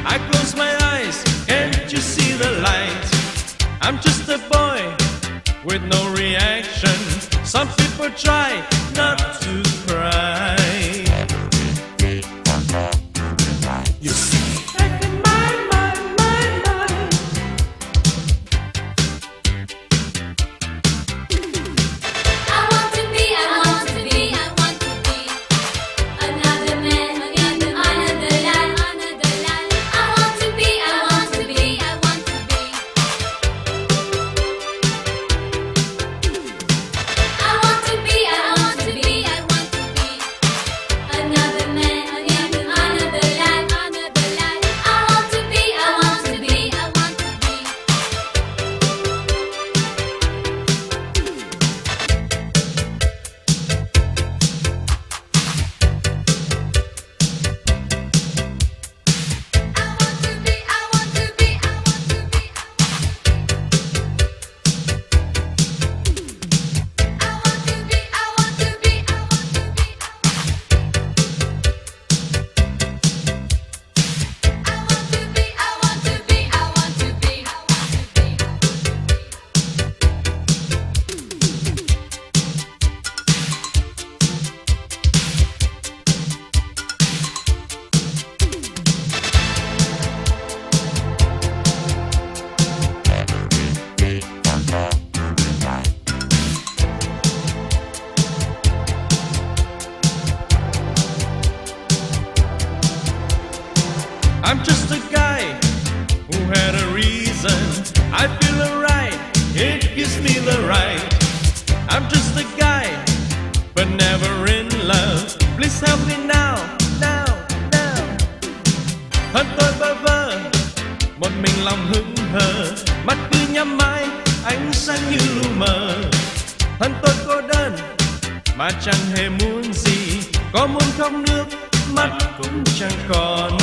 I close my eyes, can't you see the light? I'm just a boy with no reaction. Some people try not to cry. You see, I'm just a guy who had a reason. I feel alright, it gives me the right. I'm just a guy, but never in love. Please help me now, now, now. Thân tôi bơ vơ, một mình lòng hững hờ. Mắt cứ nhắm mãi, ánh sáng như lu mờ. Thân tôi cô đơn, mà chẳng hề muốn gì. Có muốn khóc nước, mắt cũng chẳng còn.